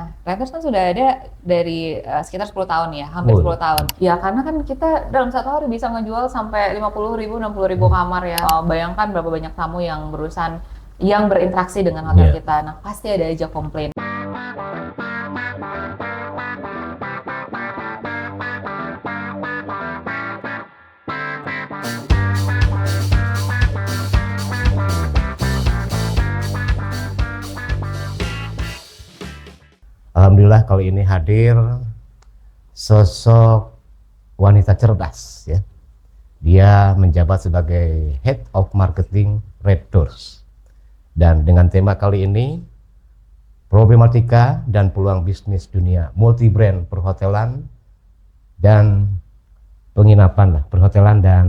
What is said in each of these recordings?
Nah, Reuters kan sudah ada dari sekitar 10 tahun ya, hampir 10 tahun. Ya karena kan kita dalam satu hari bisa ngejual sampai 50.000, 60.000 kamar ya. Bayangkan berapa banyak tamu yang yang berinteraksi dengan hotel kita. Nah, pasti ada aja komplain. Alhamdulillah kali ini hadir sosok wanita cerdas ya. Dia menjabat sebagai Head of Marketing Red Doors. Dan dengan tema kali ini, problematika dan peluang bisnis dunia multi-brand perhotelan dan penginapan lah, perhotelan dan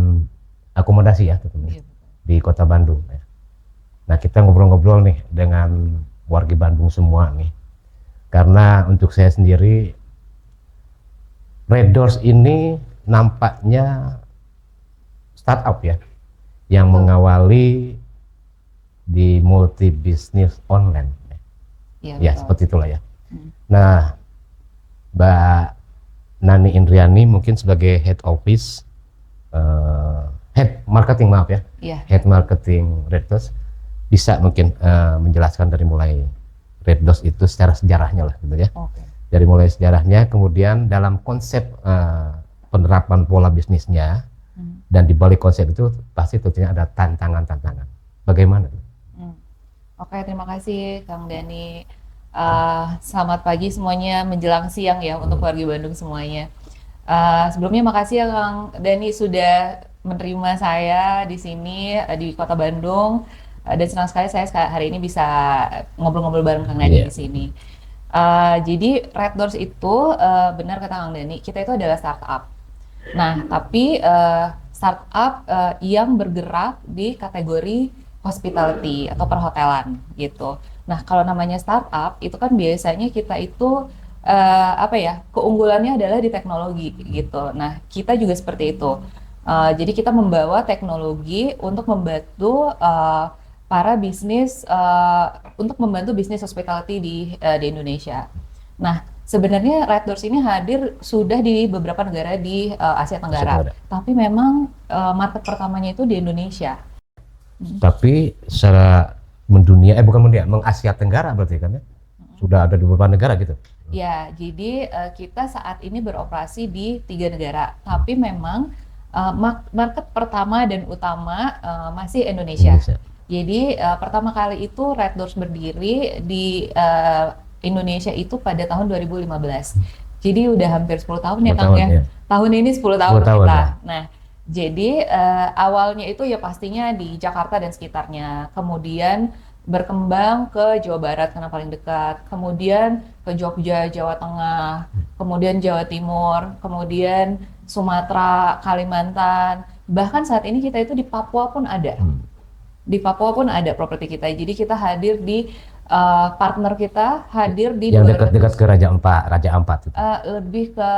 akomodasi ya tentunya di Kota Bandung ya. Nah, kita ngobrol-ngobrol nih dengan warga Bandung semua nih. Karena untuk saya sendiri, Red Doors ini nampaknya startup ya, yang mengawali di multi bisnis online. Ya, seperti itulah ya. Nah, Mbak Nani Indriani mungkin sebagai Head Office, Head Marketing maaf ya, Head Marketing Red Doors, bisa mungkin menjelaskan dari mulai Red Doors itu secara sejarahnya lah gitu ya. Dari mulai sejarahnya, kemudian dalam konsep penerapan pola bisnisnya, dan di balik konsep itu pasti tentunya ada tantangan-tantangan. Bagaimana? Oke, terima kasih Kang Dani. Selamat pagi semuanya, menjelang siang ya untuk warga Bandung semuanya. Sebelumnya makasih ya Kang Dani sudah menerima saya di sini di Kota Bandung. Dan senang sekali saya hari ini bisa ngobrol-ngobrol bareng Kang Dani di sini. Jadi Red Doors itu benar kata Kang Dani, kita itu adalah startup. Nah, tapi startup yang bergerak di kategori hospitality atau perhotelan gitu. Nah, kalau namanya startup itu kan biasanya kita itu keunggulannya adalah di teknologi gitu. Nah, kita juga seperti itu. Jadi kita membawa teknologi untuk membantu para bisnis untuk membantu bisnis hospitality di Indonesia. Nah, sebenarnya Red Doors ini hadir sudah di beberapa negara di Asia Tenggara. Tapi memang market pertamanya itu di Indonesia. Tapi secara mendunia, meng-Asia Tenggara berarti kan ya? Sudah ada di beberapa negara gitu? Ya, jadi kita saat ini beroperasi di 3 negara. Tapi memang market pertama dan utama masih Indonesia. Jadi pertama kali itu Red Doors berdiri di Indonesia itu pada tahun 2015. Jadi udah hampir 10 tahun ya Kang ya. Tahun ini 10 tahun kita. Ya. Nah, jadi awalnya itu ya pastinya di Jakarta dan sekitarnya. Kemudian berkembang ke Jawa Barat karena paling dekat. Kemudian ke Jogja, Jawa Tengah. Kemudian Jawa Timur. Kemudian Sumatera, Kalimantan. Bahkan saat ini kita itu di Papua pun ada. Di Papua pun ada properti kita. Jadi kita hadir di partner kita hadir di yang dekat-dekat ke Raja Ampat. Lebih ke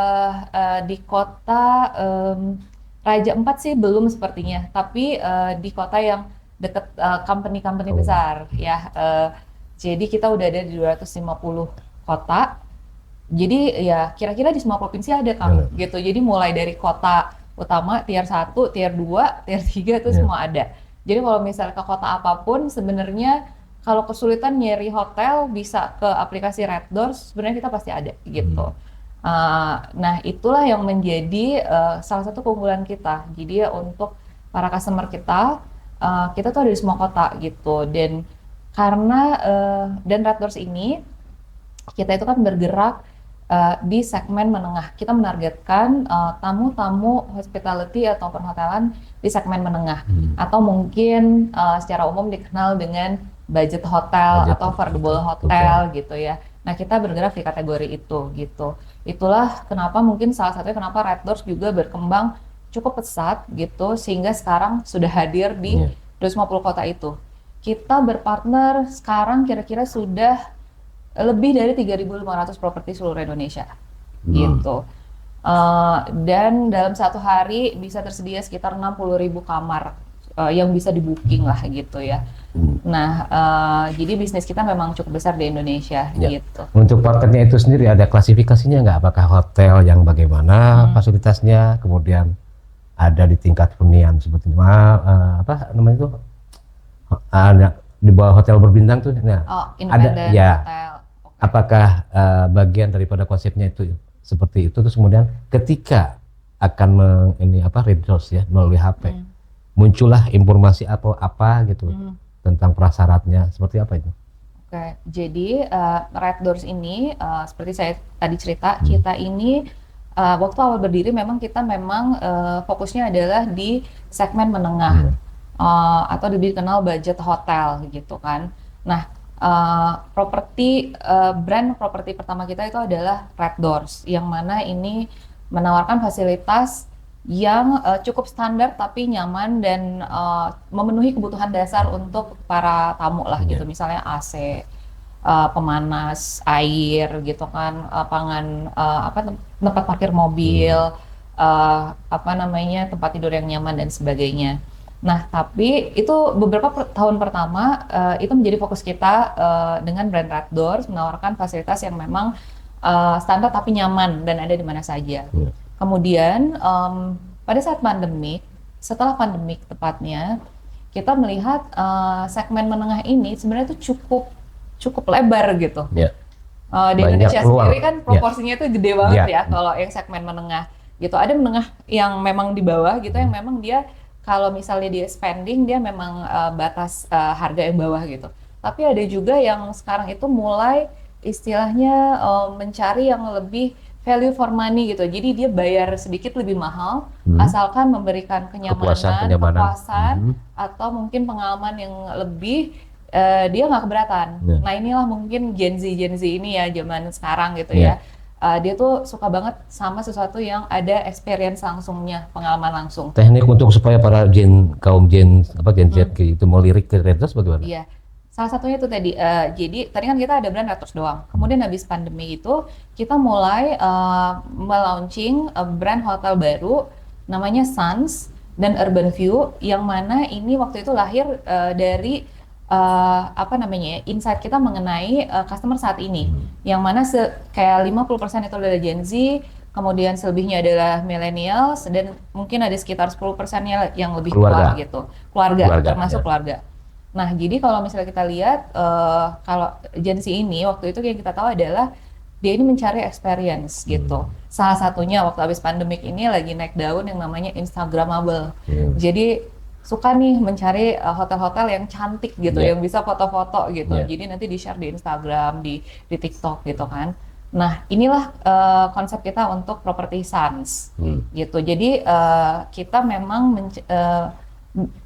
di kota Raja Ampat sih belum sepertinya, tapi di kota yang dekat company-company besar ya. Jadi kita udah ada di 250 kota. Jadi ya kira-kira di semua provinsi ada Kang gitu. Jadi mulai dari kota utama tier 1, tier 2, tier 3 itu semua ada. Jadi kalau misalnya ke kota apapun sebenarnya kalau kesulitan nyari hotel bisa ke aplikasi Red Doors, sebenarnya kita pasti ada gitu. Nah itulah yang menjadi salah satu keunggulan kita. Jadi ya untuk para customer kita, kita tuh ada di semua kota gitu. Dan karena dan Red Doors ini kita itu kan bergerak di segmen menengah. Kita menargetkan tamu-tamu hospitality atau perhotelan di segmen menengah, atau mungkin secara umum dikenal dengan budget hotel atau affordable hotel gitu ya. Nah, kita bergerak di kategori itu gitu. Itulah kenapa mungkin salah satunya kenapa Red Doors juga berkembang cukup pesat gitu sehingga sekarang sudah hadir di 250 kota itu. Kita berpartner sekarang kira-kira sudah lebih dari 3.500 properti seluruh Indonesia gitu. Dan dalam satu hari bisa tersedia sekitar 60.000 kamar yang bisa di booking lah gitu ya. Nah, jadi bisnis kita memang cukup besar di Indonesia gitu. Untuk marketnya itu sendiri ada klasifikasinya nggak? Apakah hotel yang bagaimana fasilitasnya, kemudian ada di tingkat hunian seperti apa namanya itu, ada di bawah hotel berbintang tuh, nah ada Independent ya. hotel. Apakah bagian daripada konsepnya itu seperti itu, terus kemudian ketika akan read doors ya melalui HP, muncullah informasi apa gitu tentang prasyaratnya seperti apa itu? Oke, jadi Red Doors ini seperti saya tadi cerita, kita ini waktu awal berdiri memang kita fokusnya adalah di segmen menengah atau lebih dikenal budget hotel gitu kan. Nah, brand properti pertama kita itu adalah Red Doors, yang mana ini menawarkan fasilitas yang cukup standar tapi nyaman dan memenuhi kebutuhan dasar untuk para tamu lah gitu. Misalnya AC, pemanas air gitu kan, tempat parkir mobil, tempat tidur yang nyaman dan sebagainya. Nah, tapi itu beberapa tahun pertama itu menjadi fokus kita dengan brand Red Doors, menawarkan fasilitas yang memang standar tapi nyaman dan ada di mana saja. Kemudian pada saat setelah pandemik tepatnya, kita melihat segmen menengah ini sebenarnya itu cukup lebar gitu. Di Indonesia sendiri kan proporsinya itu gede banget ya kalau yang segmen menengah gitu. Ada menengah yang memang di bawah gitu, yang memang dia kalau misalnya dia spending dia memang batas harga yang bawah gitu. Tapi ada juga yang sekarang itu mulai istilahnya mencari yang lebih value for money gitu. Jadi dia bayar sedikit lebih mahal asalkan memberikan kenyamanan, kepuasan atau mungkin pengalaman yang lebih, dia nggak keberatan. Nah, inilah mungkin Gen Z ini ya zaman sekarang gitu ya. Dia tuh suka banget sama sesuatu yang ada experience langsungnya, pengalaman langsung. Teknik untuk supaya para kaum Gen Z itu mau lirik ke Red Doors bagaimana? Iya. Salah satunya itu tadi, jadi tadi kan kita ada brand Red Doors doang. Kemudian habis pandemi itu kita mulai melaunching brand hotel baru namanya Suns dan Urban View, yang mana ini waktu itu lahir dari insight kita mengenai customer saat ini, yang mana kayak 50% itu adalah Gen Z, kemudian selebihnya adalah millennials, dan mungkin ada sekitar 10%-nya yang lebih tua gitu, keluarga termasuk keluarga. Nah, jadi kalau misalnya kita lihat kalau Gen Z ini waktu itu yang kita tahu adalah dia ini mencari experience gitu. Salah satunya waktu habis pandemik ini lagi naik daun yang namanya Instagramable. Jadi suka nih mencari hotel-hotel yang cantik gitu, yang bisa foto-foto gitu. Jadi nanti di-share di Instagram, di TikTok gitu kan. Nah, inilah konsep kita untuk Property Suns gitu. Jadi kita memang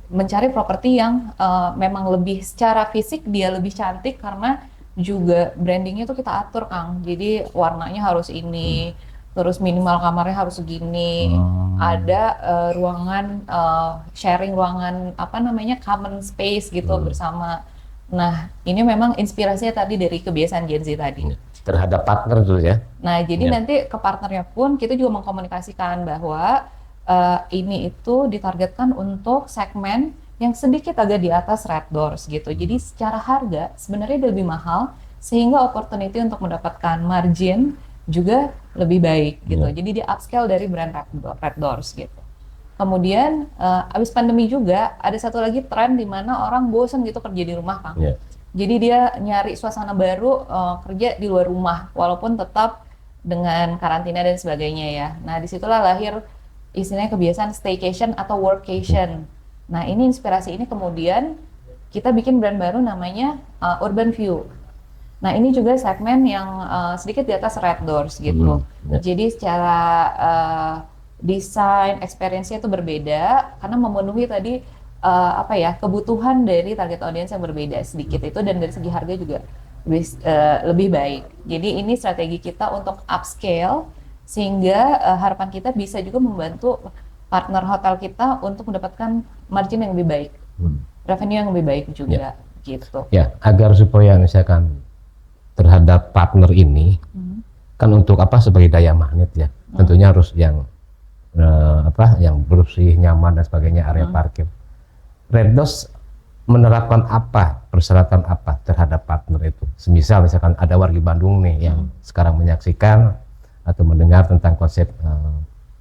mencari properti yang memang lebih secara fisik dia lebih cantik, karena juga brandingnya tuh kita atur, Kang. Jadi warnanya harus ini, terus minimal kamarnya harus segini, ada ruangan sharing, ruangan common space gitu bersama. Nah, ini memang inspirasinya tadi dari kebiasaan Gen Z tadi. Terhadap partner dulu ya. Nah, jadi nanti ke partnernya pun kita juga mengkomunikasikan bahwa ini itu ditargetkan untuk segmen yang sedikit agak di atas Red Doors gitu. Jadi secara harga sebenarnya lebih mahal, sehingga opportunity untuk mendapatkan margin juga lebih baik gitu. Jadi di upscale dari brand Red Doors gitu. Kemudian abis pandemi juga ada satu lagi tren di mana orang bosan gitu kerja di rumah, Kang. Jadi dia nyari suasana baru, kerja di luar rumah walaupun tetap dengan karantina dan sebagainya ya. Nah, disitulah lahir istilahnya kebiasaan staycation atau workation. Nah, ini inspirasi ini kemudian kita bikin brand baru namanya Urban View. Nah, ini juga segmen yang sedikit di atas Red Doors gitu. Jadi secara desain, experience-nya itu berbeda karena memenuhi tadi kebutuhan dari target audience yang berbeda sedikit itu, dan dari segi harga juga lebih baik. Jadi ini strategi kita untuk upscale, sehingga harapan kita bisa juga membantu partner hotel kita untuk mendapatkan margin yang lebih baik, revenue yang lebih baik juga gitu. Ya, agar supaya misalkan terhadap partner ini kan untuk sebagai daya magnet ya, tentunya harus yang yang bersih, nyaman dan sebagainya, area parkir. Red Doors menerapkan apa, persyaratan apa terhadap partner itu? Semisal misalkan ada wargi Bandung nih yang sekarang menyaksikan atau mendengar tentang konsep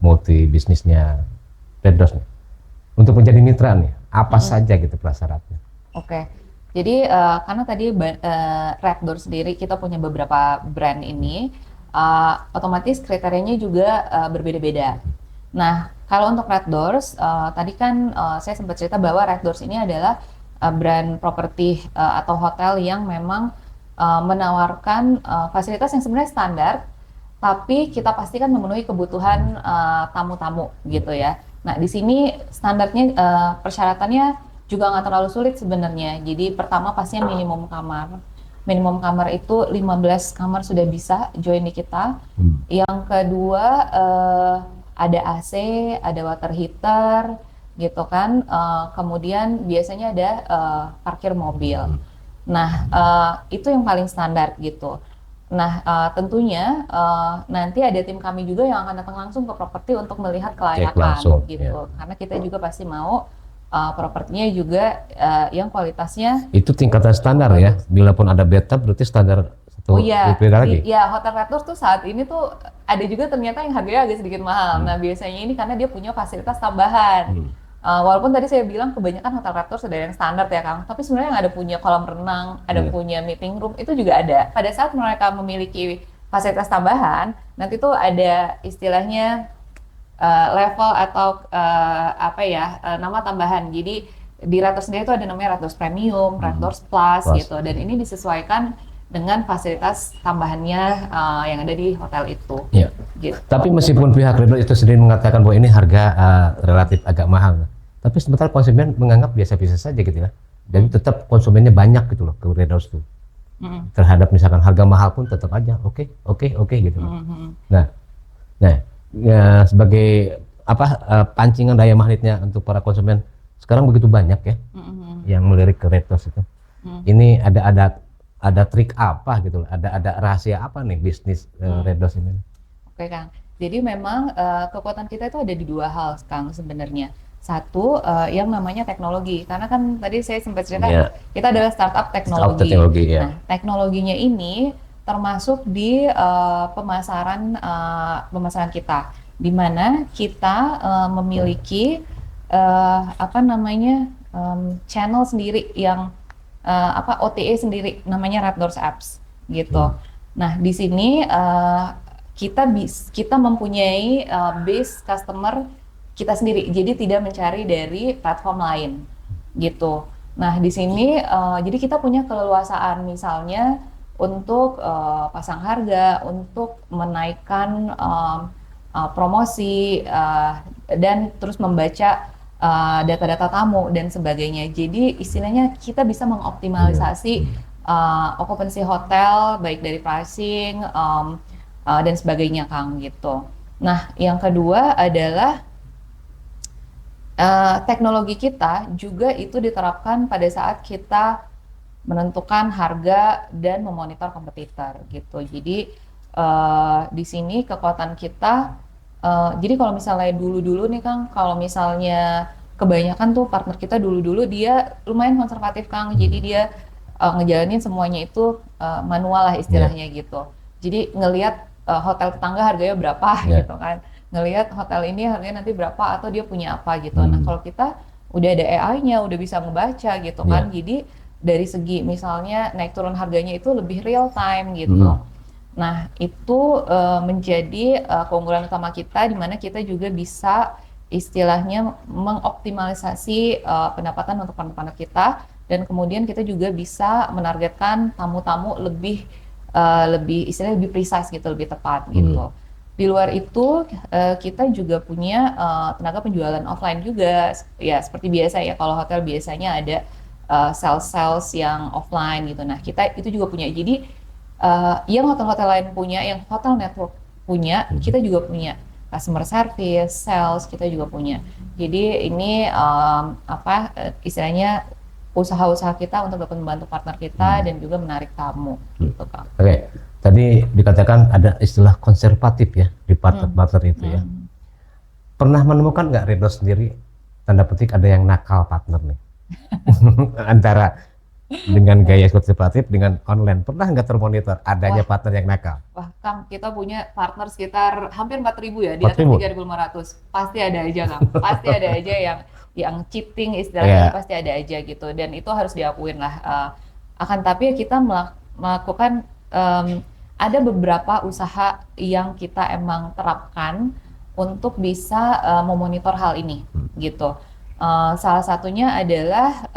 multi bisnisnya Red Doors nih. Untuk menjadi mitra nih, apa saja gitu prasyaratnya? Oke. Jadi karena tadi Red Door sendiri kita punya beberapa brand ini, otomatis kriterianya juga berbeda-beda. Nah, kalau untuk Red Doors, tadi kan saya sempat cerita bahwa Red Doors ini adalah brand properti atau hotel yang memang menawarkan fasilitas yang sebenarnya standar, tapi kita pastikan memenuhi kebutuhan tamu-tamu gitu ya. Nah, di sini standarnya persyaratannya juga nggak terlalu sulit sebenarnya. Jadi pertama pastinya minimum kamar. Minimum kamar itu 15 kamar sudah bisa join di kita. Yang kedua ada AC, ada water heater gitu kan. Kemudian biasanya ada parkir mobil. Nah, itu yang paling standar gitu. Nah, tentunya nanti ada tim kami juga yang akan datang langsung ke properti untuk melihat kelayakan langsung, gitu. Karena kita juga pasti mau propertinya juga yang kualitasnya Itu tingkatan standar ya. Bila pun ada bathtub berarti standar satu beda lagi. ya Hotel Red Doors tuh saat ini tuh ada juga ternyata yang harganya agak sedikit mahal. Nah, biasanya ini karena dia punya fasilitas tambahan. Walaupun tadi saya bilang kebanyakan Hotel Red Doors ada yang standar ya Kang, tapi sebenarnya yang ada punya kolam renang, ada punya meeting room, itu juga ada. Pada saat mereka memiliki fasilitas tambahan, nanti tuh ada istilahnya level atau nama tambahan. Jadi di Red Doors sendiri itu ada namanya Red Doors Premium, Red Doors Plus gitu, dan ini disesuaikan dengan fasilitas tambahannya yang ada di hotel itu. Ya. Gitu. Tapi meskipun pihak Red Doors itu sendiri mengatakan bahwa ini harga relatif agak mahal, tapi sementara konsumen menganggap biasa-biasa saja gitu ya. Jadi tetap konsumennya banyak gitu loh ke Red Doors tuh. Terhadap misalkan harga mahal pun tetap aja oke gitu. Nah, ya, sebagai pancingan daya magnetnya untuk para konsumen sekarang begitu banyak ya yang melirik ke Red Doors itu. Ini ada trik apa gitu loh, ada rahasia apa nih bisnis Red Doors ini? Oke Kang, jadi memang kekuatan kita itu ada di dua hal Kang sebenarnya. Satu yang namanya teknologi, karena kan tadi saya sempat cerita kita adalah startup teknologi. Nah, teknologinya ini termasuk di pemasaran kita, di mana kita memiliki channel sendiri yang OTA sendiri namanya Red Doors Apps gitu. Nah, di sini kita mempunyai base customer kita sendiri, jadi tidak mencari dari platform lain gitu. Nah, di sini jadi kita punya keleluasaan misalnya untuk pasang harga, untuk menaikkan promosi dan terus membaca data-data tamu dan sebagainya. Jadi istilahnya kita bisa mengoptimalisasi occupancy hotel baik dari pricing dan sebagainya Kang gitu. Nah, yang kedua adalah teknologi kita juga itu diterapkan pada saat kita menentukan harga dan memonitor kompetitor gitu. Jadi di sini kekuatan kita, jadi kalau misalnya dulu-dulu nih Kang, kalau misalnya kebanyakan tuh partner kita dulu-dulu dia lumayan konservatif Kang, jadi dia ngejalanin semuanya itu manual lah istilahnya gitu. Jadi ngelihat hotel tetangga harganya berapa gitu kan, ngelihat hotel ini harganya nanti berapa atau dia punya apa gitu. Nah, kalau kita udah ada AI-nya, udah bisa ngebaca gitu kan, jadi dari segi misalnya naik turun harganya itu lebih real time gitu. Nah, itu menjadi keunggulan utama kita, di mana kita juga bisa istilahnya mengoptimalisasi pendapatan untuk partner kita, dan kemudian kita juga bisa menargetkan tamu-tamu lebih istilahnya lebih precise gitu, lebih tepat gitu. Di luar itu kita juga punya tenaga penjualan offline juga, ya seperti biasa ya, kalau hotel biasanya ada sales yang offline gitu. Nah, kita itu juga punya. Jadi yang hotel-hotel lain punya, yang hotel network punya, kita juga punya customer service, sales kita juga punya. Jadi ini istilahnya usaha-usaha kita untuk dapat membantu partner kita dan juga menarik tamu gitu Kang. Oke. Tadi dikatakan ada istilah konservatif ya di partner-partner itu ya. Pernah menemukan nggak Red Doors sendiri tanda petik ada yang nakal partner nih? antara dengan gaya konservatif dengan online. Pernah nggak termonitor adanya Wah, partner yang nakal? wah, Kang, kita punya partner sekitar hampir 4.000 ya, di atas 4.000? 3.500. Pasti ada aja, Kang. Pasti ada aja yang cheating istilahnya, Ya, pasti ada aja gitu. Dan itu harus diakuin lah. Akan tapi kita melakukan ada beberapa usaha yang kita emang terapkan untuk bisa memonitor hal ini gitu. Salah satunya adalah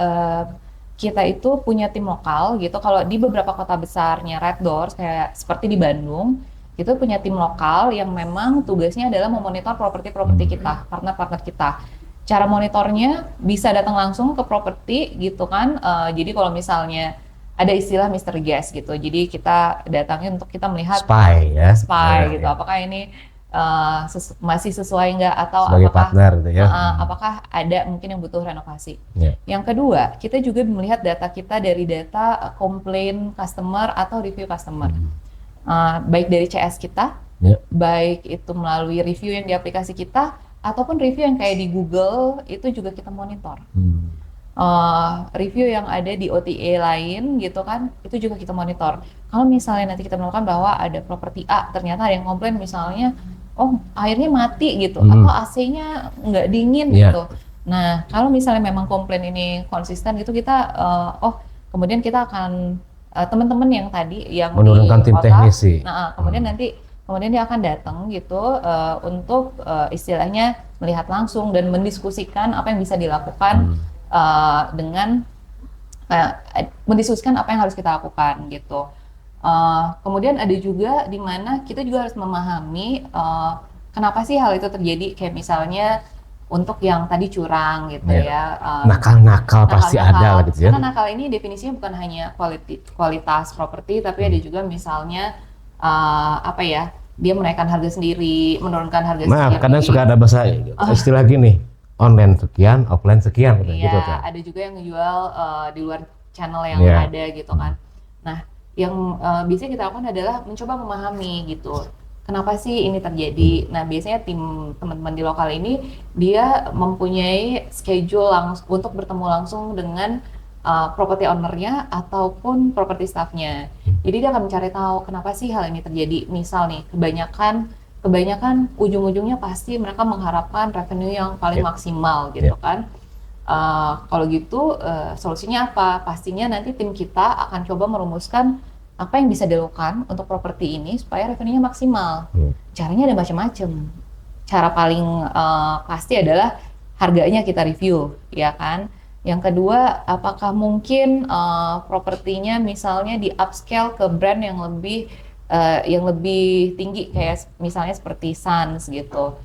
kita itu punya tim lokal gitu. Kalau di beberapa kota besarnya Red Doors kayak seperti di Bandung, itu punya tim lokal yang memang tugasnya adalah memonitor properti-properti kita, partner-partner kita. Cara monitornya bisa datang langsung ke properti gitu kan. Jadi kalau misalnya ada istilah Mr. Guest gitu. Jadi kita datangin untuk kita melihat spy ya. Nah, spy gitu. ya. Apakah ini masih sesuai nggak atau Sebagai apakah partner gitu ya. apakah ada mungkin yang butuh renovasi. Ya. Yang kedua, kita juga melihat data kita dari data komplain customer atau review customer. Baik dari CS kita, Ya. baik itu melalui review yang di aplikasi kita, ataupun review yang kayak di Google, itu juga kita monitor. Review yang ada di OTA lain gitu kan, itu juga kita monitor. Kalau misalnya nanti kita menemukan bahwa ada properti A, ternyata ada yang komplain misalnya, oh airnya mati gitu, atau AC-nya nggak dingin Yeah. gitu. Nah, kalau misalnya memang komplain ini konsisten gitu, kita, kemudian kita akan, teman-teman yang tadi, yang Menurunkan di tim kota, teknisi. kemudian dia akan datang gitu, untuk istilahnya melihat langsung dan mendiskusikan apa yang bisa dilakukan dengan mendiskusikan apa yang harus kita lakukan gitu. Kemudian ada juga di mana kita juga harus memahami kenapa sih hal itu terjadi, kayak misalnya untuk yang tadi curang gitu ya. Nakal-nakal pasti ada lah gitu ya. Karena nakal ini definisinya bukan hanya kualitas properti, tapi ada juga misalnya apa ya, dia menaikkan harga sendiri, menurunkan harga sendiri. Kadang suka ada bahasa istilah gini, online sekian, offline sekian gitu. Iya, Gitu, kan. ada juga yang ngejual di luar channel yang Iya. ada gitu kan. Nah, yang biasanya kita lakukan adalah mencoba memahami gitu. Kenapa sih ini terjadi? Nah, biasanya tim teman-teman di lokal ini dia mempunyai schedule untuk bertemu langsung dengan property owner-nya ataupun property staff-nya. Jadi dia akan mencari tahu kenapa sih hal ini terjadi. Misal nih, kebanyakan ujung-ujungnya pasti mereka mengharapkan revenue yang paling maksimal gitu kan. Kalau gitu solusinya apa? Pastinya nanti tim kita akan coba merumuskan apa yang bisa dilakukan untuk properti ini supaya revenue-nya maksimal. Caranya ada macam-macam. Cara paling pasti adalah harganya kita review, ya kan? Yang kedua, apakah mungkin propertinya misalnya di upscale ke brand yang lebih tinggi, kayak misalnya seperti Sans gitu,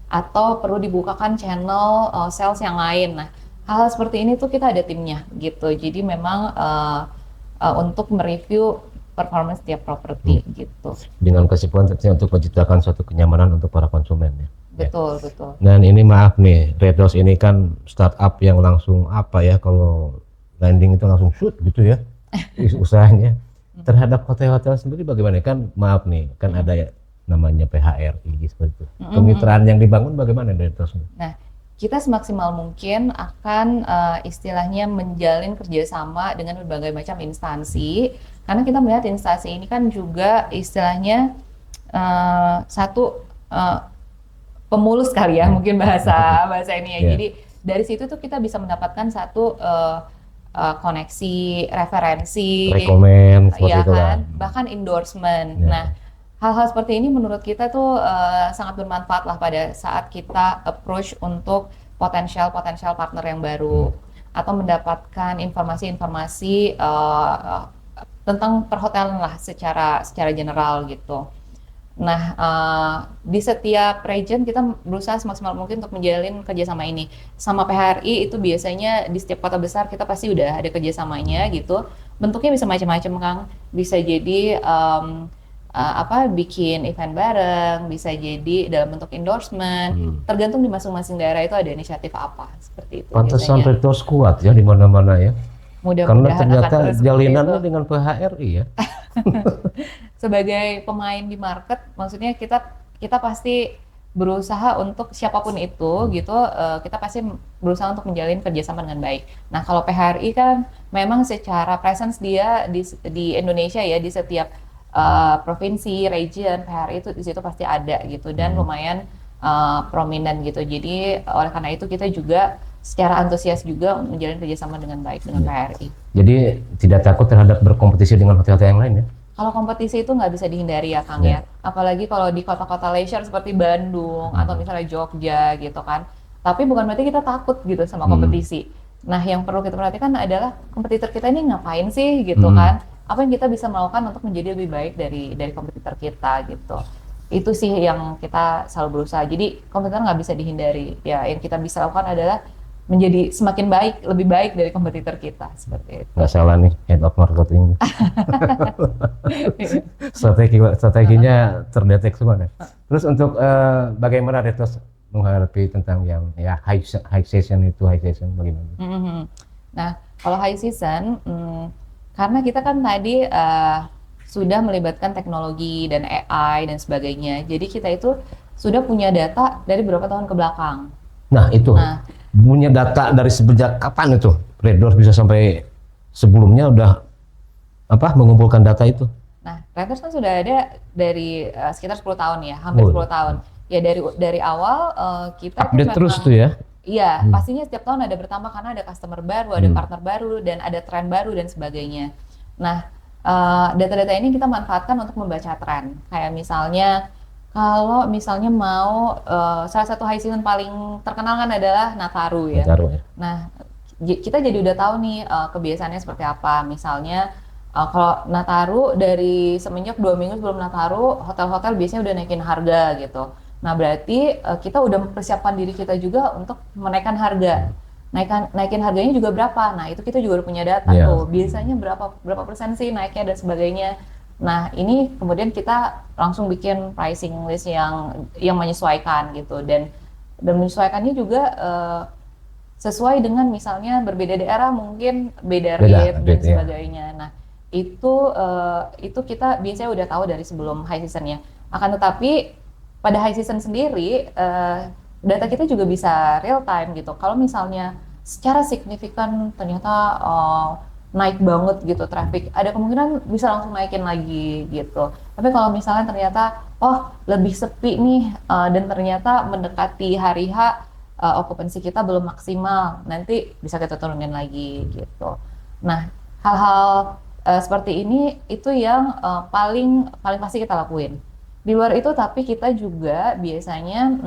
atau perlu dibukakan channel sales yang lain. Nah, hal seperti ini tuh kita ada timnya gitu. Jadi memang untuk mereview performance setiap properti gitu. Dengan kesimpulan tentunya untuk menciptakan suatu kenyamanan untuk para konsumen ya. Betul, betul. Dan ini maaf nih, Red Doors ini kan startup yang langsung apa ya, kalau landing itu langsung shoot gitu ya usahanya. Terhadap hotel-hotel sendiri bagaimana? Kan maaf nih, kan ada ya namanya PHRI seperti itu. Kemitraan yang dibangun bagaimana dari Red Doors? Nah, kita semaksimal mungkin akan istilahnya menjalin kerjasama dengan berbagai macam instansi, karena kita melihat instansi ini kan juga istilahnya satu pemulus kali ya, mungkin bahasa ini ya. Yeah. Jadi dari situ tuh kita bisa mendapatkan satu koneksi, referensi, Rekomen seperti ya itu kan, kan. bahkan endorsement. Yeah. Nah, hal-hal seperti ini menurut kita tuh sangat bermanfaat lah pada saat kita approach untuk potensial partner yang baru atau mendapatkan informasi-informasi tentang perhotelan lah secara general gitu. Nah, di setiap region kita berusaha semaksimal mungkin untuk menjalin kerjasama ini. Sama PHRI itu biasanya di setiap kota besar kita pasti udah ada kerjasamanya gitu. Bentuknya bisa macam-macam, Kang. Bisa jadi bikin event bareng, bisa jadi dalam bentuk endorsement. Tergantung di masing-masing daerah itu ada inisiatif apa seperti itu. Pantesan biasanya. Red Doors kuat ya di mana-mana ya. Karena Mudah-mudahan ternyata akan terus seperti jalinannya itu. dengan PHRI ya. Sebagai pemain di market, maksudnya kita pasti berusaha untuk siapapun itu gitu, kita pasti berusaha untuk menjalin kerjasama dengan baik. Nah kalau PHRI kan memang secara presence dia di Indonesia ya, di setiap provinsi, region, PHRI itu di situ pasti ada gitu, dan lumayan prominent gitu. Jadi oleh karena itu kita juga secara antusias juga menjalin kerjasama dengan baik dengan PHRI. Jadi tidak takut terhadap berkompetisi dengan hotel-hotel yang lain ya? Kalau kompetisi itu nggak bisa dihindari ya Kang ya. Apalagi kalau di kota-kota leisure seperti Bandung atau misalnya Jogja gitu kan. Tapi bukan berarti kita takut gitu sama kompetisi. Nah yang perlu kita perhatikan adalah kompetitor kita ini ngapain sih gitu kan. Apa yang kita bisa melakukan untuk menjadi lebih baik dari kompetitor kita gitu. Itu sih yang kita selalu berusaha. Jadi kompetitor nggak bisa dihindari. Ya yang kita bisa lakukan adalah menjadi semakin baik, lebih baik dari kompetitor kita seperti itu. Nggak salah nih, head of marketing. Strateginya terdetek semua nih. Terus untuk bagaimana Retos menghadapi tentang yang ya high season bagaimana? Nah, kalau high season, karena kita kan tadi sudah melibatkan teknologi dan AI dan sebagainya, jadi kita itu sudah punya data dari beberapa tahun ke belakang. Nah itu, punya data dari sejak kapan itu? Red Doors bisa sampai sebelumnya udah mengumpulkan data itu? Nah, Red Doors kan sudah ada dari sekitar 10 tahun ya, hampir 10 tahun. Ya dari awal kita update terus tuh ya? Iya, pastinya setiap tahun ada bertambah karena ada customer baru, ada partner baru, dan ada tren baru dan sebagainya. Nah, data-data ini kita manfaatkan untuk membaca tren. Kayak misalnya, kalau misalnya mau salah satu high season paling terkenal kan adalah Nataru ya. Nataru, ya. Nah, kita jadi udah tahu nih kebiasaannya seperti apa. Misalnya kalau Nataru dari semenjak 2 minggu sebelum Nataru, hotel-hotel biasanya udah naikin harga gitu. Nah berarti kita udah mempersiapkan diri kita juga untuk menaikkan harga. Naikin harganya juga berapa? Nah itu kita juga udah punya data tuh. Biasanya berapa persen sih naiknya dan sebagainya. Nah ini kemudian kita langsung bikin pricing list yang menyesuaikan gitu, dan menyesuaikannya juga sesuai dengan misalnya berbeda daerah mungkin beda rate dan sebagainya. Nah itu kita biasanya udah tahu dari sebelum high seasonnya. Akan tetapi pada high season sendiri data kita juga bisa real time gitu. Kalau misalnya secara signifikan ternyata naik banget gitu traffic, ada kemungkinan bisa langsung naikin lagi gitu. Tapi kalau misalnya ternyata lebih sepi nih dan ternyata mendekati hari H okupansi kita belum maksimal, nanti bisa kita turunin lagi gitu. Nah hal-hal seperti ini itu yang paling pasti kita lakuin. Di luar itu tapi kita juga biasanya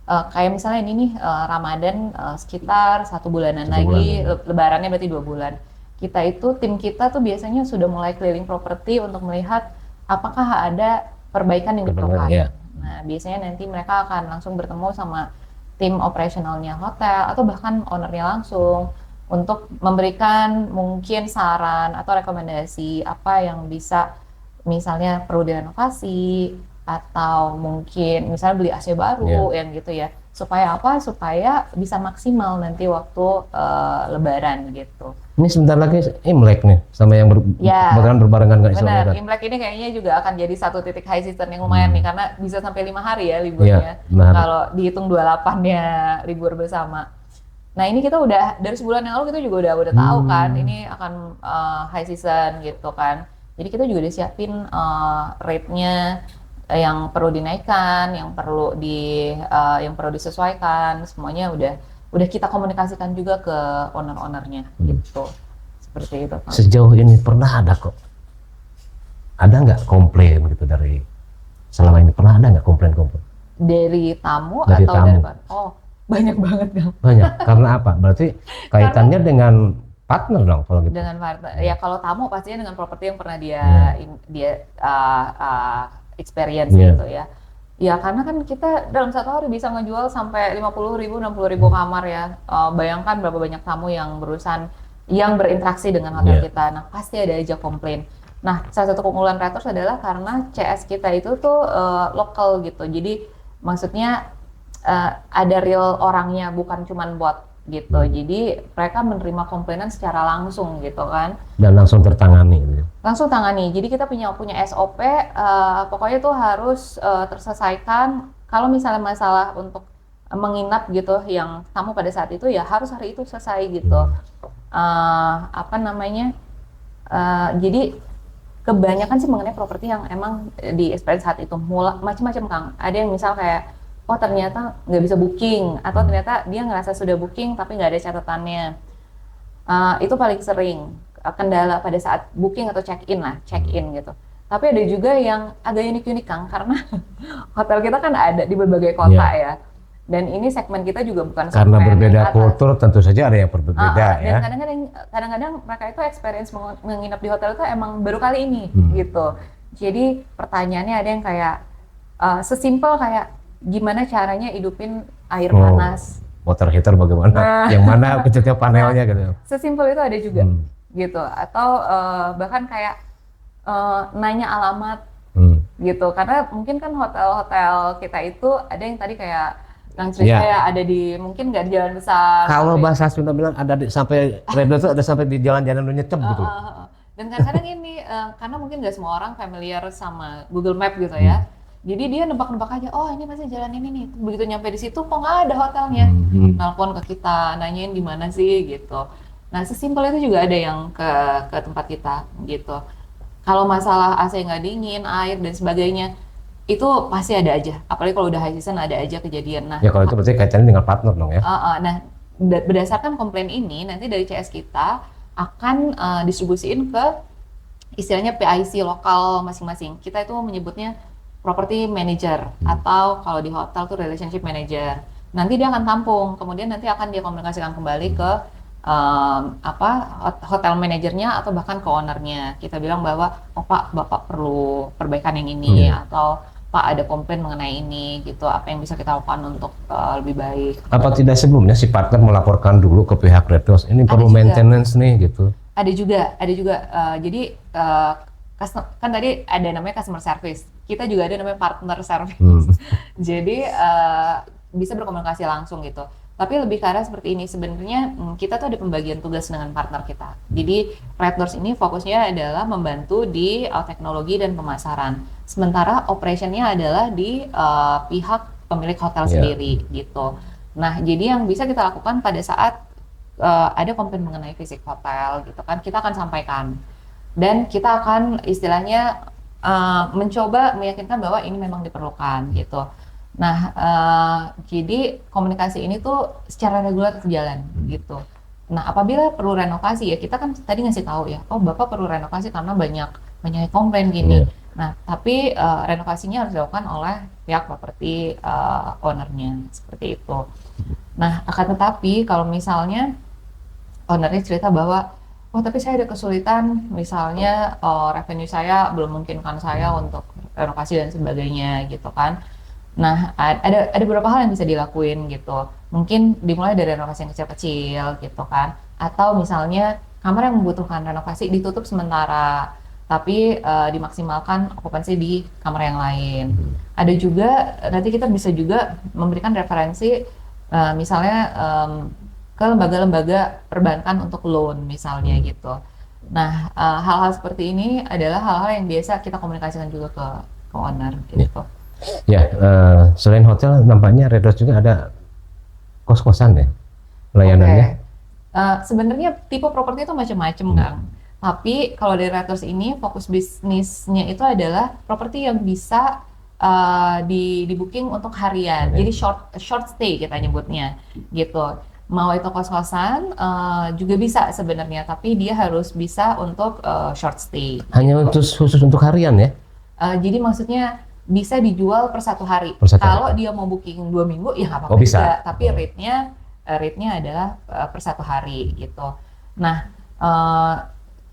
kayak misalnya ini nih Ramadan sekitar 1 bulanan lagi, Lebarannya berarti 2 bulan. Tim kita tuh biasanya sudah mulai keliling properti untuk melihat apakah ada perbaikan yang diperlukan. Nah biasanya nanti mereka akan langsung bertemu sama tim operasionalnya hotel atau bahkan ownernya langsung untuk memberikan mungkin saran atau rekomendasi apa yang bisa misalnya perlu direnovasi atau mungkin misalnya beli AC baru yang gitu ya, supaya bisa maksimal nanti waktu Lebaran gitu. Ini sebentar lagi Imlek nih, sama yang berbarengan nggak Islam. Benar, Imlek ini kayaknya juga akan jadi satu titik high season yang lumayan nih, karena bisa sampai 5 hari ya liburnya. Kalau dihitung 28-nya libur bersama. Nah ini kita udah dari sebulan yang lalu kita juga udah tahu kan ini akan high season gitu kan. Jadi kita juga udah siapin rate-nya yang perlu dinaikkan, yang perlu disesuaikan, semuanya udah kita komunikasikan juga ke owner-ownernya gitu. Seperti itu. Sejauh ini pernah ada nggak komplain gitu dari selama ini, pernah ada nggak komplain? Dari tamu dari atau tamu. dari banyak banget dong. Banyak. Karena apa? Berarti kaitannya dengan partner dong kalau gitu. Dengan partner. Ya kalau tamu pastinya dengan properti yang pernah dia experience gitu ya. Ya karena kan kita dalam 1 hari bisa ngejual sampai 50.000, 60.000 kamar ya. Bayangkan berapa banyak tamu yang berinteraksi dengan hotel kita. Nah pasti ada aja komplain. Nah salah satu keunggulan Red Doors adalah karena CS kita itu tuh lokal gitu. Jadi maksudnya ada real orangnya, bukan cuman bot gitu. Jadi mereka menerima komplainan secara langsung gitu kan. Dan langsung tertangani gitu. Langsung tangani. Jadi kita punya SOP, pokoknya tuh harus terselesaikan kalau misalnya masalah untuk menginap gitu, yang tamu pada saat itu ya harus hari itu selesai gitu. Apa namanya? Jadi kebanyakan sih mengenai properti yang emang di experience saat itu macam-macam Kang. Ada yang misal kayak, oh ternyata nggak bisa booking, atau ternyata dia ngerasa sudah booking tapi nggak ada catatannya. Itu paling sering kendala pada saat booking atau check-in gitu. Tapi ada juga yang agak unik-unik Kang, karena hotel kita kan ada di berbagai kota ya. Dan ini segmen kita juga bukan Karena segmen berbeda atas. kultur tentu saja ada yang berbeda ya. Dan kadang-kadang mereka itu experience menginap di hotel itu emang baru kali ini gitu. Jadi pertanyaannya ada yang kayak sesimpel kayak gimana caranya hidupin air panas. Water heater bagaimana? Yang mana kecilnya panelnya gitu. Sesimpel itu ada juga gitu. Atau bahkan kayak nanya alamat gitu. Karena mungkin kan hotel-hotel kita itu ada yang tadi kayak Kang cerita ya ada di mungkin nggak di jalan besar. Kalau bahasa Sunda bilang ada sampai Red Dot ada sampai di jalan-jalan nyecep gitu. Dan kadang-kadang ini karena mungkin nggak semua orang familiar sama Google Map gitu ya. Jadi dia nebak-nebak aja, oh ini pasti jalan ini nih. Begitu nyampe di situ kok nggak ada hotelnya. Nelpon ke kita, nanyain di mana sih gitu. Nah sesimpel itu juga ada yang ke tempat kita gitu. Kalau masalah AC nggak dingin, air dan sebagainya, itu pasti ada aja. Apalagi kalau udah high season ada aja kejadian. Nah, ya kalau itu berarti kaitannya dengan partner dong ya. Nah, berdasarkan komplain ini nanti dari CS kita akan distribusiin ke istilahnya PIC lokal masing-masing. Kita itu menyebutnya property manager atau kalau di hotel tuh relationship manager. Nanti dia akan tampung, kemudian nanti akan dia komunikasikan kembali ke hotel manajernya atau bahkan ke ownernya. Kita bilang bahwa oh Pak, Bapak perlu perbaikan yang ini atau Pak ada komplain mengenai ini gitu, apa yang bisa kita lakukan untuk lebih baik. Apa tidak sebelumnya si partner melaporkan dulu ke pihak Red Doors, ini perlu maintenance nih gitu? Ada juga. Jadi kan tadi ada namanya customer service, kita juga ada namanya partner service. Jadi bisa berkomunikasi langsung gitu. Tapi lebih ke arah seperti ini, sebenarnya kita tuh ada pembagian tugas dengan partner kita. Jadi Red Doors ini fokusnya adalah membantu di teknologi dan pemasaran. Sementara operationnya adalah di pihak pemilik hotel sendiri gitu. Nah jadi yang bisa kita lakukan pada saat ada komplain mengenai fisik hotel gitu kan, kita akan sampaikan. Dan kita akan istilahnya mencoba meyakinkan bahwa ini memang diperlukan gitu. Nah, jadi komunikasi ini tuh secara reguler berjalan gitu. Nah, apabila perlu renovasi ya kita kan tadi ngasih tahu ya, oh Bapak perlu renovasi karena banyak komplain gini. Nah, tapi renovasinya harus dilakukan oleh pihak properti ownernya seperti itu. Nah, akan tetapi kalau misalnya ownernya cerita bahwa, oh tapi saya ada kesulitan, misalnya revenue saya belum memungkinkan saya untuk renovasi dan sebagainya gitu kan. Nah, ada beberapa hal yang bisa dilakuin gitu. Mungkin dimulai dari renovasi yang kecil-kecil gitu kan. Atau misalnya kamar yang membutuhkan renovasi ditutup sementara, tapi dimaksimalkan okupansi di kamar yang lain. Ada juga, nanti kita bisa juga memberikan referensi misalnya ke lembaga-lembaga perbankan untuk loan misalnya gitu. Nah, hal-hal seperti ini adalah hal-hal yang biasa kita komunikasikan juga ke owner gitu. Ya, selain hotel nampaknya Red Doors juga ada kos-kosan ya layanannya. Sebenarnya tipe properti itu macam-macam Kang. Tapi kalau dari Red Doors ini fokus bisnisnya itu adalah properti yang bisa di booking untuk harian. Jadi short stay kita nyebutnya gitu. Mau itu kos-kosan juga bisa sebenarnya, tapi dia harus bisa untuk short stay. Hanya khusus untuk harian ya? Jadi maksudnya bisa dijual per satu hari. Kalau dia mau booking 2 minggu ya nggak apa-apa juga. Tapi rate-nya adalah per satu hari gitu. Nah,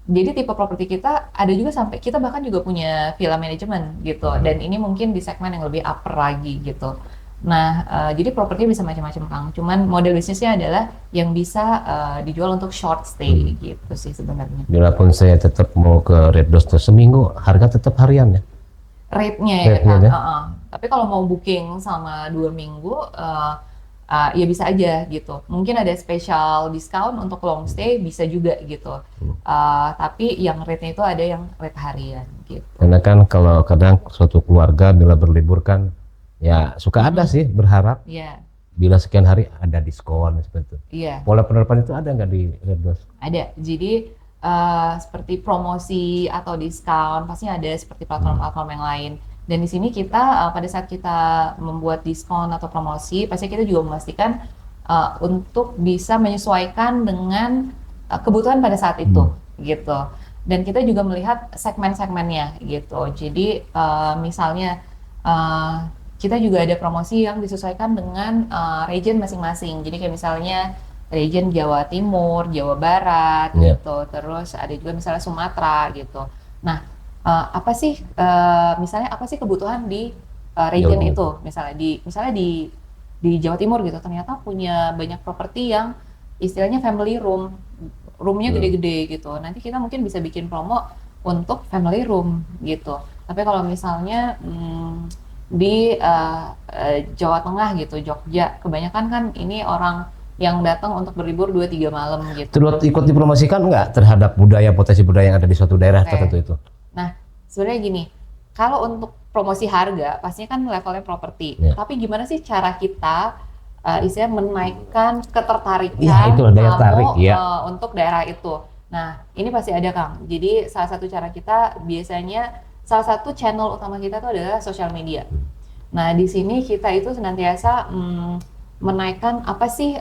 jadi tipe properti kita ada juga sampai kita bahkan juga punya villa management gitu. Dan ini mungkin di segmen yang lebih upper lagi gitu. Nah, jadi propertinya bisa macam-macam Kang. Cuman model bisnisnya adalah yang bisa dijual untuk short stay gitu sih sebenarnya. Biarpun saya tetap mau ke Red Doors seminggu, harga tetap harian ya? Rate-nya ya Kang. Tapi kalau mau booking sama 2 minggu, ya bisa aja gitu. Mungkin ada special discount untuk long stay bisa juga gitu. Tapi yang rate-nya itu ada yang rate harian gitu. Karena kan kalau kadang suatu keluarga bila berlibur kan Ya suka ada sih berharap Iya, bila sekian hari ada diskon seperti itu. iya. Pola penerapan itu ada nggak di Red Doors? Ada. Jadi seperti promosi atau diskon pasti ada seperti platform-platform yang lain. Dan di sini kita pada saat kita membuat diskon atau promosi, pasti kita juga memastikan untuk bisa menyesuaikan dengan kebutuhan pada saat itu, gitu. Dan kita juga melihat segmen-segmennya, gitu. Jadi misalnya kita juga ada promosi yang disesuaikan dengan region masing-masing. Jadi kayak misalnya region Jawa Timur, Jawa Barat Iya. gitu. Terus ada juga misalnya Sumatera gitu. Nah, apa sih misalnya apa sih kebutuhan di region Jawa Timur. itu? Misalnya di Jawa Timur gitu. Ternyata punya banyak properti yang istilahnya family room. Roomnya gede-gede gitu. Nanti kita mungkin bisa bikin promo untuk family room gitu. Tapi kalau misalnya di Jawa Tengah gitu, Jogja, kebanyakan kan ini orang yang datang untuk berlibur 2-3 malam gitu. Turut ikut dipromosikan nggak terhadap budaya, potensi budaya yang ada di suatu daerah Oke. tertentu itu? Nah, sebenarnya gini, kalau untuk promosi harga, pastinya kan levelnya properti. Iya. Tapi gimana sih cara kita istilahnya menaikkan ketertarikan Iya, itulah daya kamu tarik, ya. untuk daerah itu. Nah, ini pasti ada Kang. Jadi salah satu cara kita biasanya, salah satu channel utama kita tuh adalah sosial media. Nah, di sini kita itu senantiasa menaikkan apa sih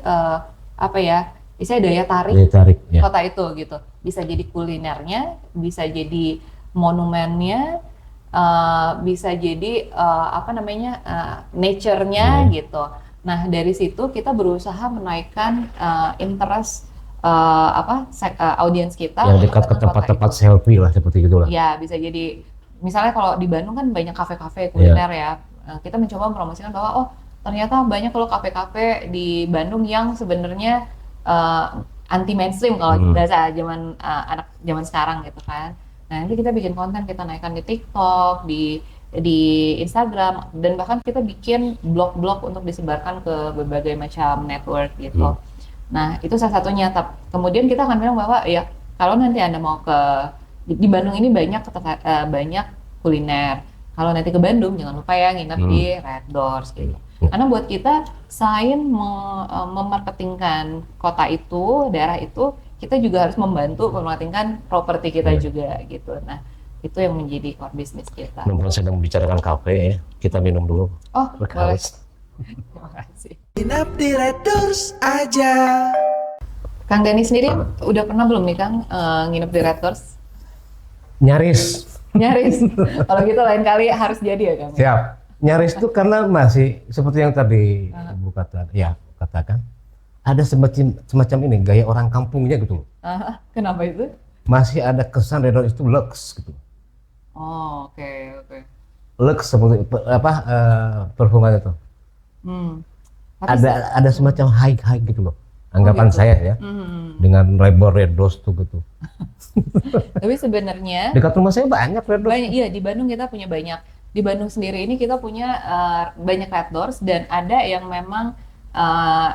apa ya, istilahnya daya tarik Daya tarik, ya. kota itu gitu. Bisa jadi kulinernya, bisa jadi monumennya, bisa jadi apa namanya nature-nya gitu. Nah dari situ kita berusaha menaikkan interest audiens kita Yang untuk dekat ke datang kota tempat-tempat itu. selfie lah seperti itulah. Ya bisa jadi misalnya kalau di Bandung kan banyak kafe-kafe kuliner ya. Kita mencoba mempromosikan bahwa oh ternyata banyak kalau kafe-kafe di Bandung yang sebenarnya anti mainstream kalau bahasa anak zaman sekarang gitu kan. Nah nanti kita bikin konten, kita naikkan di TikTok, di Instagram, dan bahkan kita bikin blog-blog untuk disebarkan ke berbagai macam network gitu. Nah itu salah satunya. Kemudian kita akan bilang bahwa ya kalau nanti Anda mau di Bandung ini banyak kuliner. Kalau nanti ke Bandung jangan lupa ya nginep di Red Doors gitu. Karena buat kita selain memarketingkan kota itu, daerah itu, kita juga harus membantu memarketingkan properti kita juga gitu. Nah, itu yang menjadi core bisnis kita. Mumpung sedang membicarakan kafe ya, kita minum dulu. Oh, boleh. Berkaus. Terima kasih. Nginep di Red Doors aja. Kang Dani sendiri udah pernah belum nih Kang nginep di Red Doors? Nyaris. Nyaris. Kalau gitu lain kali harus jadi ya Kang? Siap. Nyaris itu karena masih seperti yang tadi Ibu katakan, ada semacam ini gaya orang kampungnya gitu loh. Kenapa itu? Masih ada kesan Red Doors itu lux gitu. Oh, oke. Lux seperti perfuman itu. Tapi Ada semacam high gitu loh. Anggapan gitu. saya ya. Dengan label Red Doors tuh gitu. Tapi sebenarnya Dekat rumah saya banyak Red Doors. banyak, iya di Bandung kita punya banyak. Di Bandung sendiri ini kita punya banyak Red Doors dan ada yang memang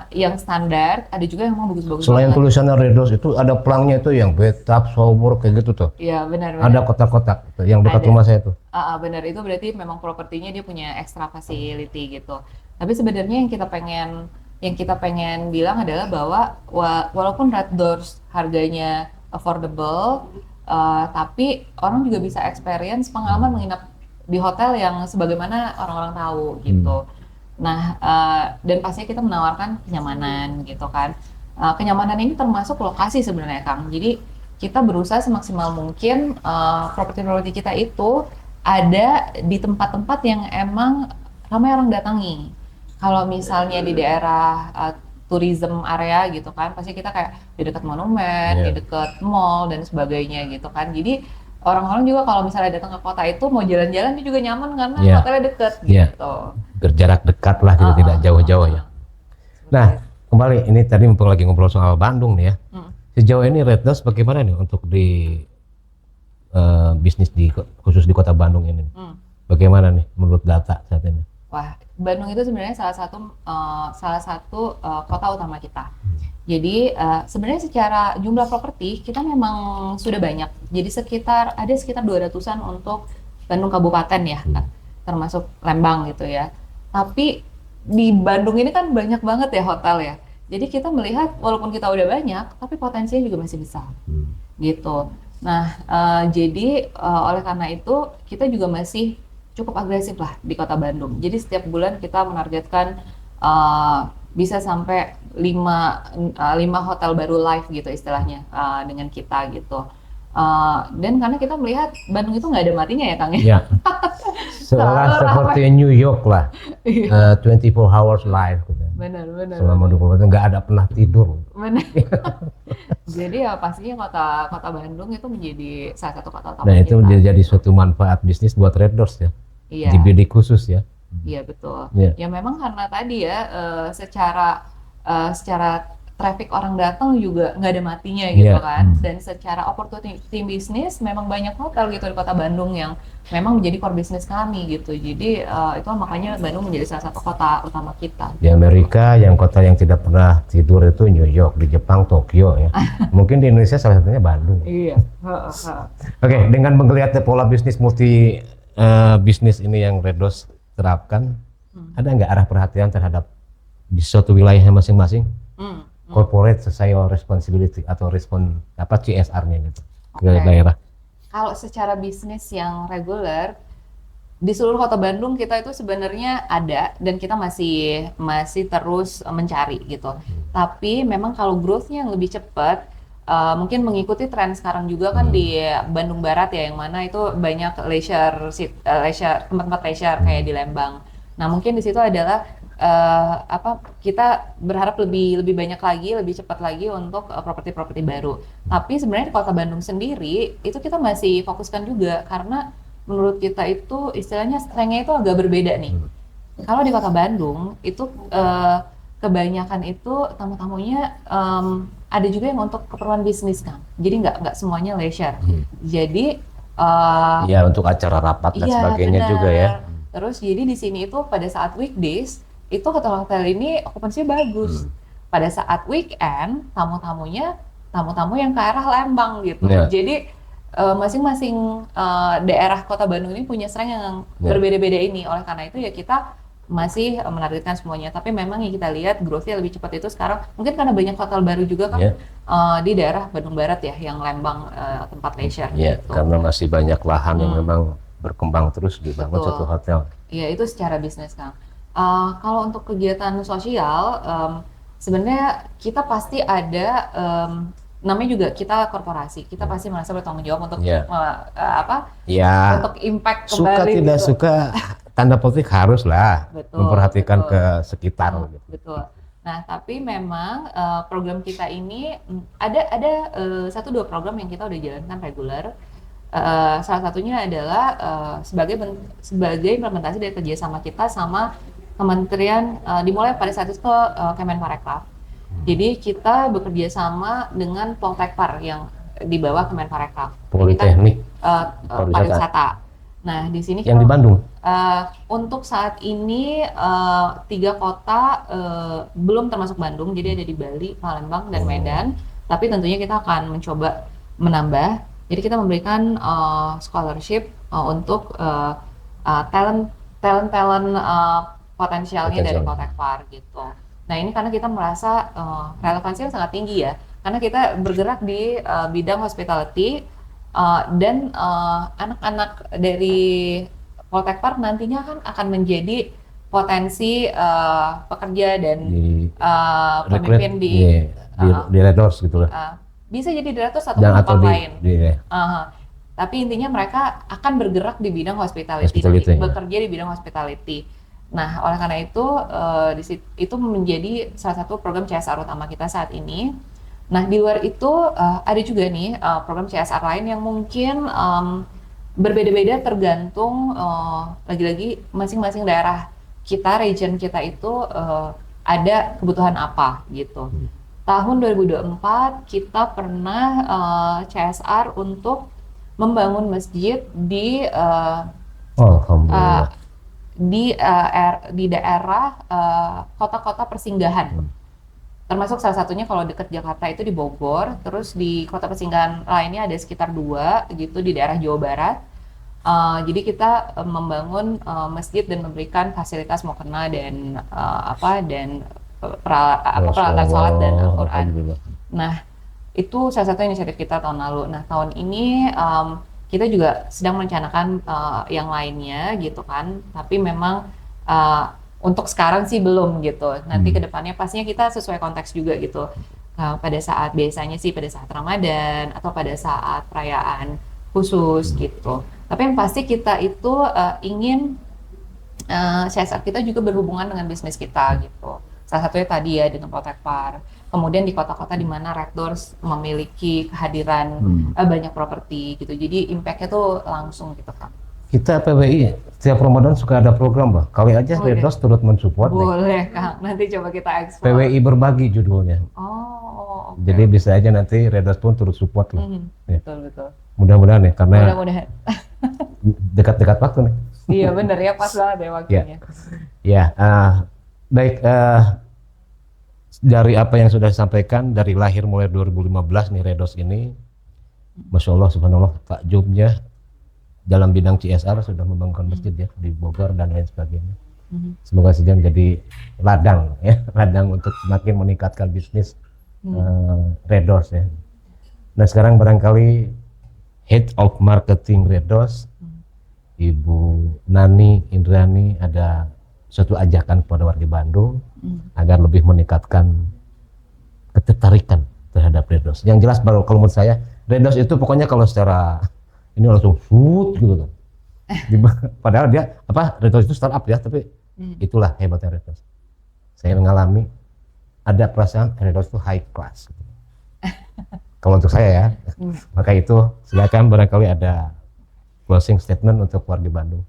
yang standar, ada juga yang memang bagus-bagus Selain banget. tulisannya Red Doors itu ada pelangnya itu yang betap, sobor kayak gitu tuh. Iya benar. Ada kotak-kotak tuh, yang dekat Ada. rumah saya tuh. Benar, itu berarti memang propertinya dia punya extra facility gitu. Tapi sebenarnya yang kita pengen bilang adalah bahwa walaupun Red Doors harganya affordable, tapi orang juga bisa experience pengalaman menginap di hotel yang sebagaimana orang-orang tahu gitu. Nah, dan pastinya kita menawarkan kenyamanan gitu kan. Kenyamanan ini termasuk lokasi sebenarnya Kang. Jadi kita berusaha semaksimal mungkin properti-properti kita itu ada di tempat-tempat yang emang ramai orang datangi. Kalau misalnya di daerah tourism area gitu kan, pasti kita kayak di dekat monumen, di dekat mall dan sebagainya gitu kan. Jadi orang-orang juga kalau misalnya datang ke kota itu mau jalan-jalan dia juga nyaman karena hotelnya deket gitu. Berjarak dekat lah gitu, tidak jauh-jauh ya. Nah, kembali ini tadi mumpung lagi ngobrol soal Bandung nih ya. Sejauh ini Red Doors bagaimana nih untuk di bisnis khusus di kota Bandung ini? Bagaimana nih menurut data saat ini? Wah, Bandung itu sebenarnya salah satu kota utama kita. Jadi sebenarnya secara jumlah properti kita memang sudah banyak. Jadi ada sekitar 200-an untuk Bandung Kabupaten ya, termasuk Lembang gitu ya. Tapi di Bandung ini kan banyak banget ya hotel ya. Jadi kita melihat walaupun kita udah banyak, tapi potensinya juga masih besar gitu. Nah, jadi oleh karena itu kita juga masih cukup agresif lah di Kota Bandung. Jadi setiap bulan kita menargetkan bisa sampai 5 hotel baru live gitu istilahnya dengan kita gitu. Dan karena kita melihat Bandung itu nggak ada matinya ya Kang ya. Ya, seolah seperti New York lah, 24 hours live gitu. Benar. Selama 24 jam nggak ada pernah tidur. Benar. Jadi ya pastinya kota Bandung itu menjadi salah satu kota utama Nah itu kita. jadi suatu manfaat bisnis buat Red Doors ya, Iya. di bidik khusus ya. Iya betul. Iya. Ya memang karena tadi ya secara traffic orang datang juga nggak ada matinya gitu Iya. kan. Dan secara opportunity bisnis memang banyak hotel gitu di Kota Bandung yang memang menjadi core bisnis kami gitu. Jadi itu makanya Bandung menjadi salah satu kota utama kita. Di Amerika yang kota yang tidak pernah tidur itu New York, di Jepang Tokyo ya. Mungkin di Indonesia salah satunya Bandung. Iya. Oke, dengan menggeliat pola bisnis multi bisnis ini yang Red Doors terapkan, ada nggak arah perhatian terhadap di suatu wilayah masing-masing? Corporate Social Responsibility atau CSR-nya gitu ke Oke. daerah. Kalau secara bisnis yang reguler di seluruh Kota Bandung kita itu sebenarnya ada dan kita masih terus mencari gitu. Tapi memang kalau growth-nya yang lebih cepat mungkin mengikuti tren sekarang juga kan di Bandung Barat ya, yang mana itu banyak leisure tempat-tempat leisure kayak di Lembang. Nah, mungkin di situ adalah kita berharap lebih banyak lagi, lebih cepat lagi untuk properti-properti baru. Tapi sebenarnya di Kota Bandung sendiri itu kita masih fokuskan juga karena menurut kita itu istilahnya strength-nya itu agak berbeda nih. Kalau di Kota Bandung itu kebanyakan itu tamu-tamunya ada juga yang untuk keperluan bisnis kan. Jadi nggak semuanya leisure. Jadi Ya untuk acara rapat dan iya, sebagainya benar. juga ya. Terus jadi di sini itu pada saat weekdays itu hotel-hotel ini okupansinya bagus. Pada saat weekend tamu-tamu yang ke arah Lembang gitu. Iya. Jadi masing-masing daerah Kota Bandung ini punya strength yang Iya. berbeda-beda ini. Oleh karena itu ya kita masih menargetkan semuanya. Tapi memang yang kita lihat growth-nya lebih cepat itu sekarang mungkin karena banyak hotel baru juga kan Iya. di daerah Bandung Barat ya, yang Lembang tempat leisure Ya, gitu. karena masih banyak lahan yang memang berkembang terus dibangun Betul. satu hotel. Iya, itu secara bisnis, Kang. Kalau untuk kegiatan sosial, sebenarnya kita pasti ada, namanya juga kita korporasi, kita pasti merasa bertanggung jawab untuk Iya. Ya, untuk impact suka kembali tidak gitu. suka tanda petik haruslah Betul, memperhatikan betul. ke sekitar. Gitu. Betul. Nah, tapi memang program kita ini ada 1-2 program yang kita udah jalankan reguler. Salah satunya adalah sebagai implementasi dari kerjasama kita sama Kementerian, dimulai pada saat itu ke Kemenparekraf. Jadi kita bekerja sama dengan Poltekpar yang di bawah Kemenparekraf. Politeknik Pariwisata. Nah, di sini yang di Bandung. untuk saat ini 3 kota belum termasuk Bandung, jadi ada di Bali, Palembang, dan Medan. Tapi tentunya kita akan mencoba menambah. Jadi kita memberikan scholarship untuk talent potensialnya dari Poltekpar gitu. Nah ini karena kita merasa relevansinya sangat tinggi ya, karena kita bergerak di bidang hospitality dan anak-anak dari Poltekpar nantinya kan akan menjadi potensi pekerja dan pemimpin di Red Doors gitu lah. bisa jadi direktur atau Dan tempat atau lain. Aha. Tapi intinya mereka akan bergerak di bidang hospitality, bekerja di bidang hospitality. Nah, oleh karena itu itu menjadi salah satu program CSR utama kita saat ini. Nah, di luar itu ada juga nih program CSR lain yang mungkin berbeda-beda tergantung lagi-lagi masing-masing daerah kita, region kita itu ada kebutuhan apa gitu. Tahun 2024 kita pernah CSR untuk membangun masjid di di daerah kota-kota persinggahan. Termasuk salah satunya kalau dekat Jakarta itu di Bogor, terus di kota persinggahan lainnya ada sekitar 2 gitu di daerah Jawa Barat. Jadi kita membangun masjid dan memberikan fasilitas mukena dan peralatan Masya sholat dan Allah, Al-Quran. alhamdulillah. Nah, itu salah satu inisiatif kita tahun lalu. Nah, tahun ini kita juga sedang merencanakan yang lainnya gitu kan. Tapi memang uh, untuk sekarang sih belum gitu. Nanti kedepannya pastinya kita sesuai konteks juga gitu. Pada saat biasanya sih pada saat Ramadan atau pada saat perayaan khusus gitu. Tapi yang pasti kita itu ingin CSR kita juga berhubungan dengan bisnis kita gitu. Salah satunya tadi ya dengan Protecpar. Kemudian di kota-kota di mana Red Doors memiliki kehadiran banyak properti gitu. Jadi impact-nya tuh langsung gitu kan. Kita PWI setiap Ramadan suka ada program, Mbak. Kali aja Oh, Red iya. Doors turut mensupport nih. Boleh Kang, nanti coba kita eksplor. PWI berbagi judulnya. Oh, oke. Jadi bisa aja nanti Red Doors pun turut support loh. Ya. Betul. Mudah-mudahan ya, karena Mudah-mudahan. dekat-dekat waktu nih. Iya bener ya, pas banget ya waktunya. Ya, baik. Dari apa yang sudah disampaikan, dari lahir mulai 2015 nih Red Doors ini, Masya Allah, Subhanallah, takjubnya dalam bidang CSR sudah membangun masjid ya di Bogor dan lain sebagainya. Semoga saja menjadi ladang ya, ladang untuk semakin meningkatkan bisnis Red Doors ya. Nah sekarang barangkali Head of Marketing Red Doors, Ibu Nani Indrani, ada suatu ajakan kepada warga Bandung agar lebih meningkatkan ketertarikan terhadap Red Doors. Yang jelas baru kalau menurut saya Red Doors itu pokoknya kalau secara ini langsung shoot gitu kan. Padahal dia Red Doors itu startup ya, tapi itulah hebatnya Red Doors. Saya mengalami ada perasaan Red Doors itu high class. Kalau untuk saya ya, maka itu silakan barangkali ada closing statement untuk warga Bandung.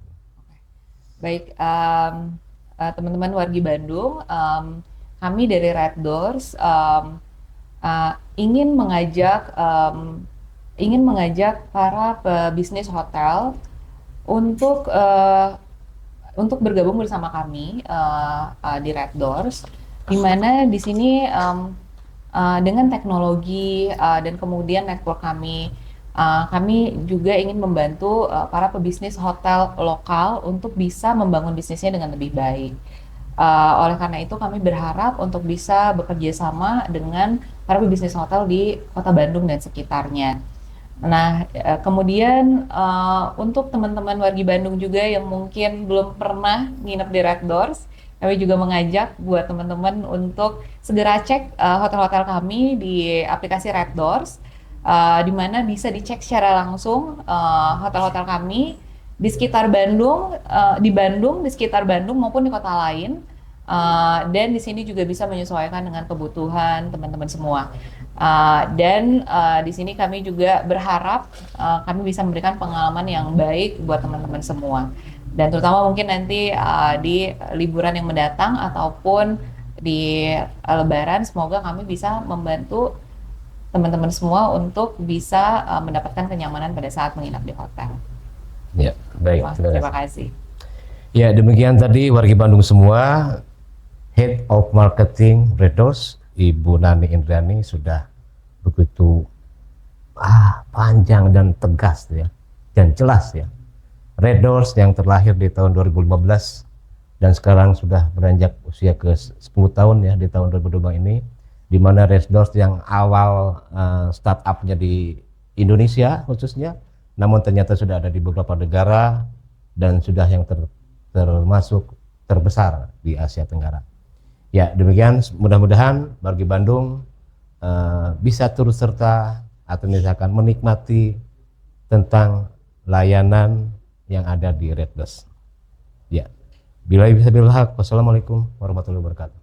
Baik, teman-teman wargi Bandung, kami dari Red Doors ingin mengajak para pebisnis hotel untuk bergabung bersama kami di Red Doors, di mana di sini dengan teknologi dan kemudian network kami juga ingin membantu para pebisnis hotel lokal untuk bisa membangun bisnisnya dengan lebih baik. Oleh karena itu kami berharap untuk bisa bekerja sama dengan para pebisnis hotel di Kota Bandung dan sekitarnya. Nah, kemudian untuk teman-teman wargi Bandung juga yang mungkin belum pernah nginep di Red Doors, kami juga mengajak buat teman-teman untuk segera cek hotel-hotel kami di aplikasi Red Doors. Di mana bisa dicek secara langsung hotel-hotel kami di sekitar Bandung, di sekitar Bandung maupun di kota lain, dan di sini juga bisa menyesuaikan dengan kebutuhan teman-teman semua. Dan di sini kami juga berharap kami bisa memberikan pengalaman yang baik buat teman-teman semua, dan terutama mungkin nanti di liburan yang mendatang ataupun di Lebaran, semoga kami bisa membantu teman-teman semua untuk bisa mendapatkan kenyamanan pada saat menginap di hotel. Ya, baik. Terima kasih. Ya, demikian tadi wargi Bandung semua, Head of Marketing Red Doors, Ibu Nani Indrani sudah begitu panjang dan tegas ya, dan jelas ya. Red Doors yang terlahir di tahun 2015 dan sekarang sudah beranjak usia ke 10 tahun ya di tahun 2022 ini, di mana Red Doors yang awal startupnya di Indonesia khususnya, namun ternyata sudah ada di beberapa negara dan sudah yang termasuk terbesar di Asia Tenggara. Ya demikian, mudah-mudahan warga Bandung bisa turut serta atau misalkan menikmati tentang layanan yang ada di Red Doors. Ya, bila bisa bilhaq, wassalamualaikum warahmatullahi wabarakatuh.